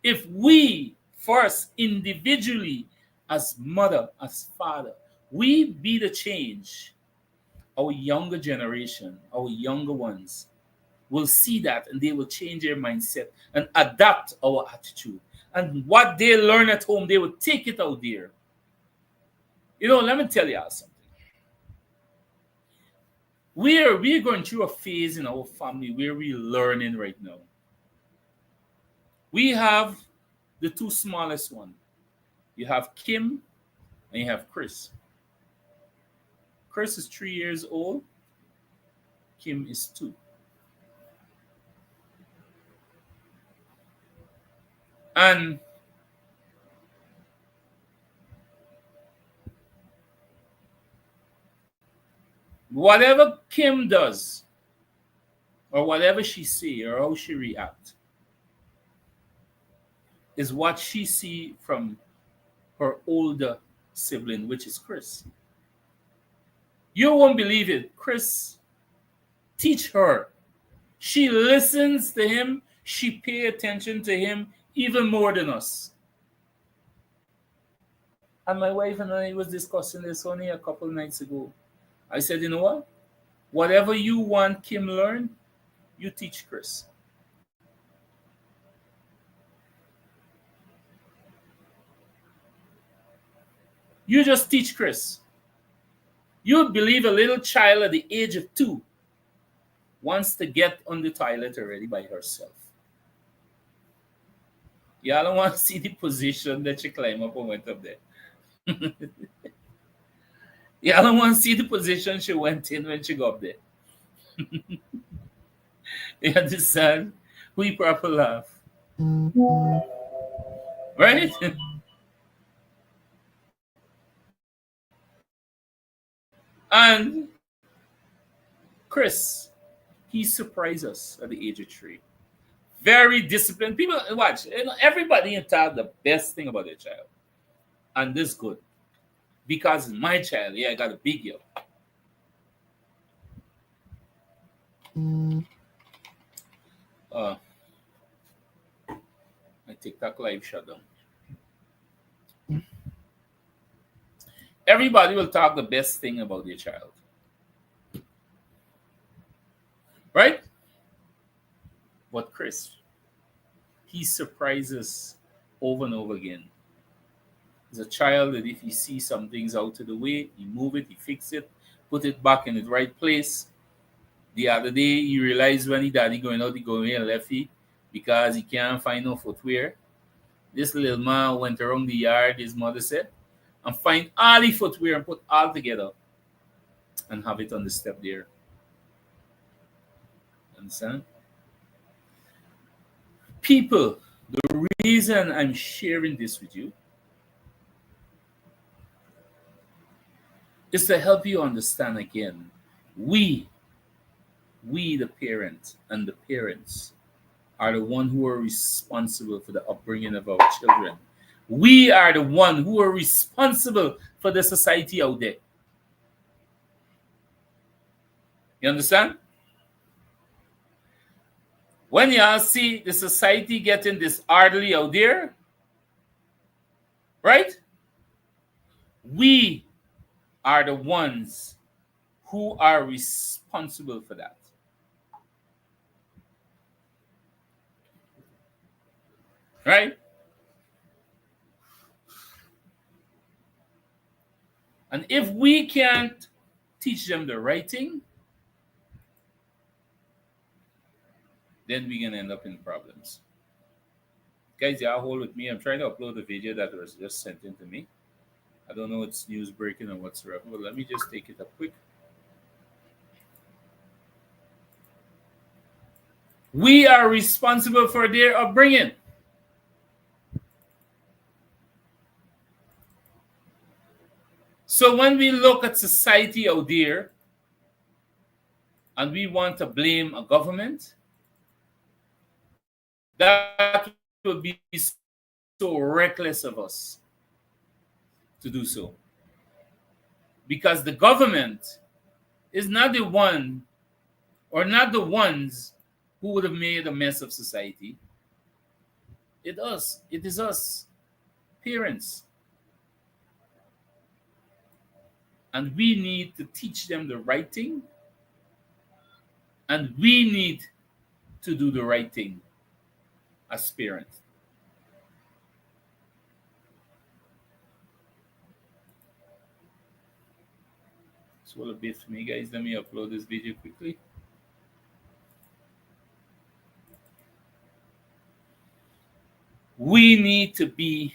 If we first individually, as mother, as father, we be the change, our younger generation, our younger ones will see that and they will change their mindset and adapt our attitude. And what they learn at home, they will take it out there. Let me tell you something. We're going through a phase in our family where we're learning right now. We have the two smallest one. You have Kim and you have Chris. Chris is 3 years old. Kim is 2. And whatever Kim does, or whatever she say, or how she react, is what she see from her older sibling, which is Chris. You won't believe it. Chris teach her. She listens to him. She pay attention to him even more than us. And my wife and I was discussing this only a couple of nights ago. I said, you know what? Whatever you want Kim learn, you teach Chris. You just teach Chris. You'd believe a little child at the age of 2 wants to get on the toilet already by herself. Y'all don't want to see the position that she climbed up and went up there. Y'all don't want to see the position she went in when she got up there. You understand? We proper laugh. Right? And Chris, he surprised us at the age of 3. Very disciplined. People watch. Everybody talk the best thing about their child. And this good. Because my child, I got a big yo. My TikTok live shut down. Everybody will talk the best thing about their child. Right? But Chris, he surprises over and over again. He's a child that if he sees some things out of the way, he move it, he fix it, put it back in the right place. The other day, he realized when his daddy going out, he going in lefty because he can't find no footwear. This little man went around the yard, his mother said, and find all the footwear and put all together and have it on the step there. Understand? People, the reason I'm sharing this with you is to help you understand again. We the parent and the parents are the one who are responsible for the upbringing of our children. We are the one who are responsible for the society out there. You understand? When y'all see the society getting disorderly out there, right? We are the ones who are responsible for that. Right? And if we can't teach them the right thing, then we're gonna end up in problems. Guys, y'all hold with me. I'm trying to upload the video that was just sent in to me. I don't know it's news breaking or whatsoever, but let me just take it up quick. We are responsible for their upbringing. So when we look at society out there and we want to blame a government, that would be so reckless of us to do so. Because the government is not the one or not the ones who would have made a mess of society? It us. It is us, parents. And we need to teach them the right thing, and we need to do the right thing as parents. So a bit for me, guys. Let me upload this video quickly. We need to be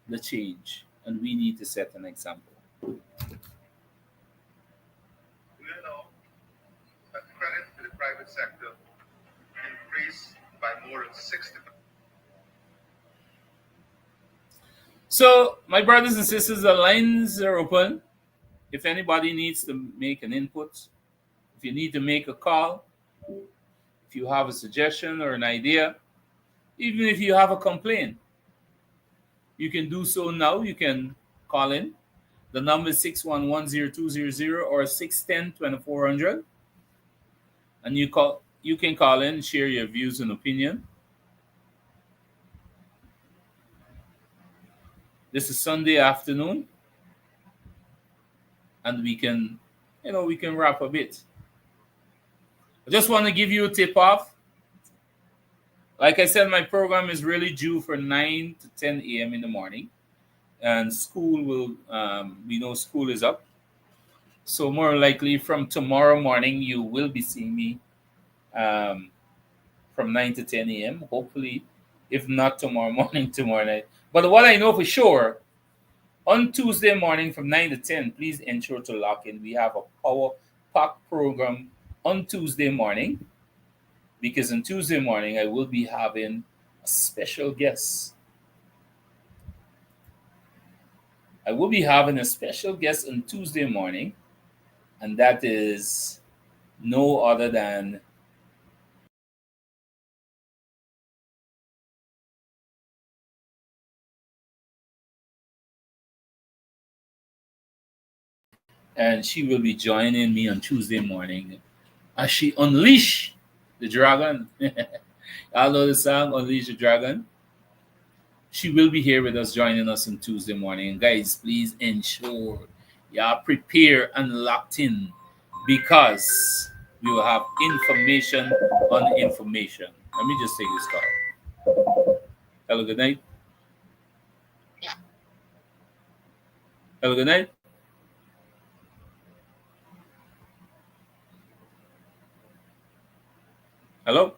the change, and we need to set an example. You know that credit to the private sector increased by more than 60%. So, my brothers and sisters, the lines are open. If anybody needs to make an input, if you need to make a call, if you have a suggestion or an idea, even if you have a complaint, you can do so now. You can call in. The number is 611-0200 or 610-2400. And you can call in and share your views and opinion. This is Sunday afternoon, and we can wrap a bit. I just want to give you a tip off. Like I said, my program is really due for 9 to 10 a.m. in the morning. And school will, we know school is up. So more likely from tomorrow morning, you will be seeing me from 9 to 10 a.m. Hopefully, if not tomorrow morning, tomorrow night. But what I know for sure, on Tuesday morning from 9 to 10, please ensure to lock in. We have a power pack program on Tuesday morning, because on Tuesday morning I will be having a special guest. I will be having a special guest on Tuesday morning, and that is no other than and she will be joining me on Tuesday morning as she unleash the dragon. I know the song Unleash the Dragon. She will be here with us, joining us on Tuesday morning. And guys, please ensure you are prepared and locked in, because we will have information on information. Let me just take this call. Hello, good night. Hello, good night. Hello.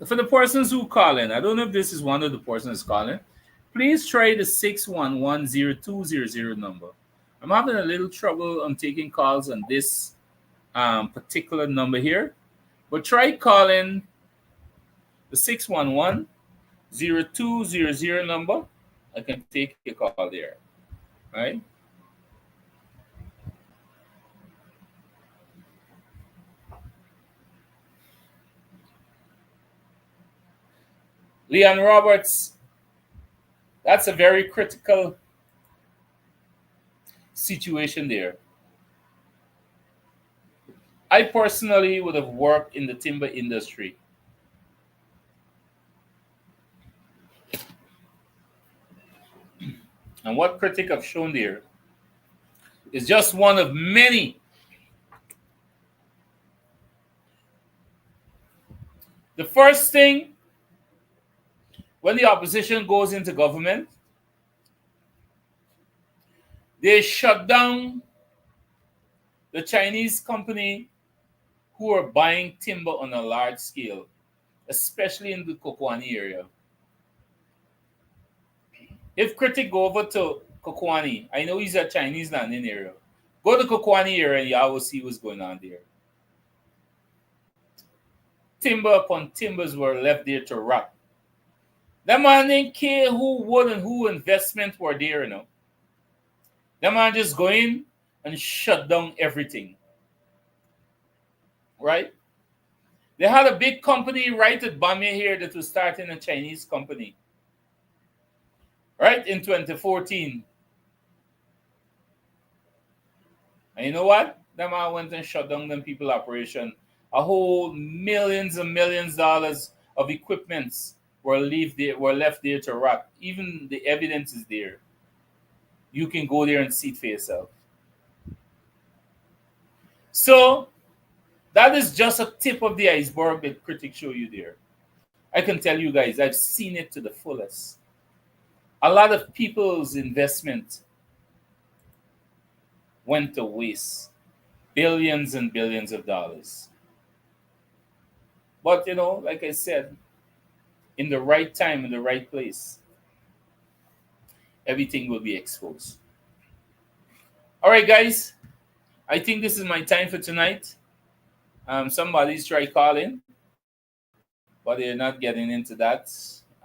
For the persons who call in, I don't know if this is one of the persons calling. Please try the 611-0200 number. I'm having a little trouble on taking calls on this particular number here, but try calling the 611-0200 number. I can take your call there, right? Leon Roberts, that's a very critical situation there. I personally would have worked in the timber industry. And what critics have shown there is just one of many. The first thing, when the opposition goes into government, they shut down the Chinese company who are buying timber on a large scale, especially in the Kokwani area. If critic go over to Kokwani, I know he's a Chinese landing area. Go to Kokwani area and you will see what's going on there. Timber upon timbers were left there to rot. That man didn't care who would and who investment were there, you know. That man just go in and shut down everything. Right? They had a big company right at Bamia here that was starting a Chinese company. Right? In 2014. And you know what? Them all went and shut down them people operation. A whole millions and millions dollars of equipments were left there to rot. Even the evidence is there. You can go there and see it for yourself. So that is just a tip of the iceberg that critics show you there. I can tell you guys, I've seen it to the fullest. A lot of people's investment went to waste. Billions and billions of dollars. But, like I said, in the right time, in the right place, everything will be exposed. All right, guys. I think this is my time for tonight. Somebody's tried calling, but they're not getting into that.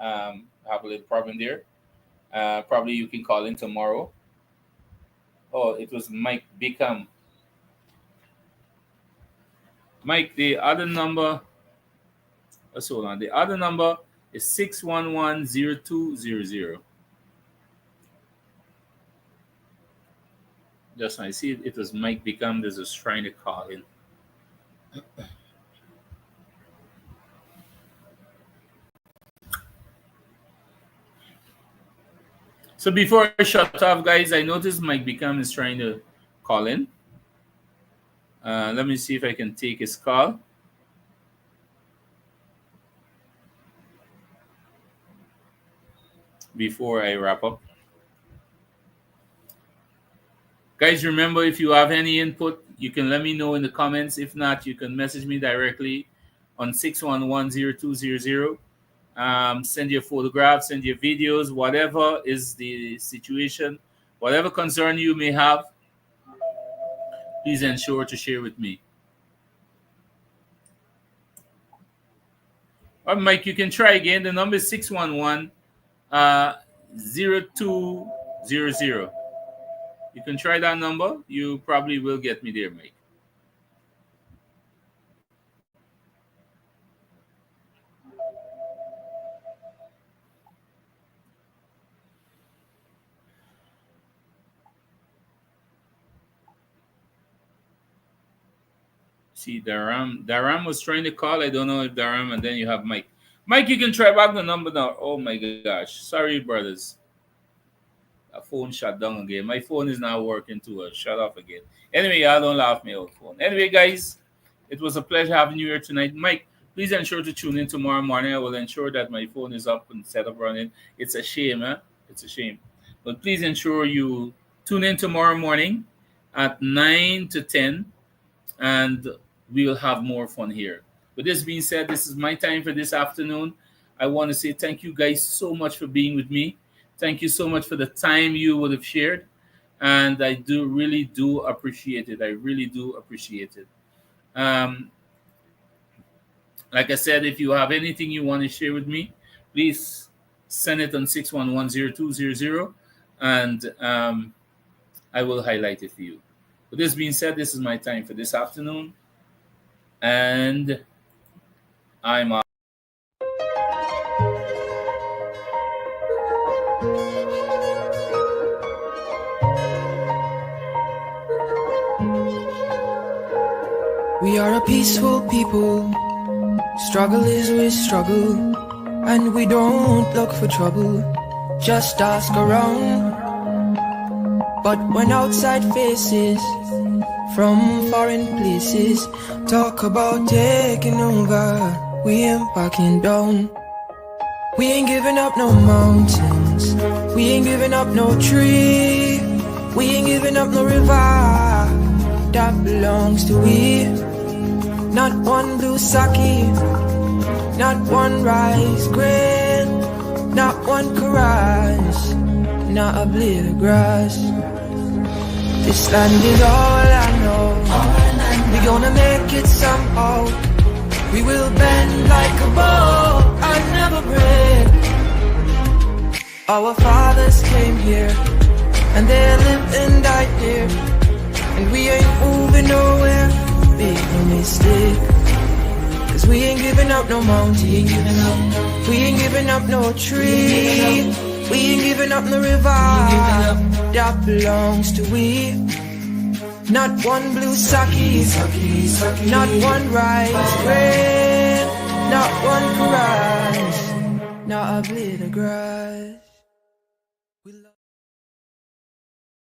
I have a little problem there. Probably you can call in tomorrow. Oh, it was Mike Bickham. Mike, the other number, let's hold on. The other number is 611-0200. Just when I see it was Mike Bickham that was trying to call in. So before I shut off, guys, I noticed Mike Bickham is trying to call in. Let me see if I can take his call. Before I wrap up. Guys, remember, if you have any input, you can let me know in the comments. If not, you can message me directly on 611-0200. Send your photographs, send your videos, whatever is the situation, whatever concern you may have, please ensure to share with me. All right, Mike, you can try again. The number is 611-0200. You can try that number. You probably will get me there, Mike. See, Daram was trying to call. I don't know if Daram, and then you have Mike. Mike, you can try back the number now. Oh my gosh. Sorry, brothers. A phone shut down again. My phone is not working too. Shut off again. Anyway, y'all don't laugh me out phone. Anyway, guys, it was a pleasure having you here tonight. Mike, please ensure to tune in tomorrow morning. I will ensure that my phone is up and set up running. It's a shame, huh? It's a shame. But please ensure you tune in tomorrow morning at 9 to 10, and we will have more fun here. With this being said, this is my time for this afternoon. I want to say thank you guys so much for being with me. Thank you so much for the time you would have shared. And I really do appreciate it. I really do appreciate it. Like I said, if you have anything you want to share with me, please send it on 611-0200, and I will highlight it for you. With this being said, this is my time for this afternoon, and I'm out. We are a peaceful people. Struggle is we struggle, and we don't look for trouble. Just ask around. But when outside faces from foreign places talk about taking over, we ain't backing down. We ain't giving up no mountains, we ain't giving up no tree, we ain't giving up no river that belongs to we. Not one blue sake, not one rice grain, not one caress, not a blade of grass. This land is all I know. We gonna make it somehow. We will bend like a bow and never break. Our fathers came here, and they lived and died here, and we ain't moving nowhere. Make no mistake, 'cause we ain't giving up no mountain, we ain't giving up no tree, we ain't giving up no river that belongs to we. Not one blue sockies, not one rice grain, not one grass, not a blade of grass.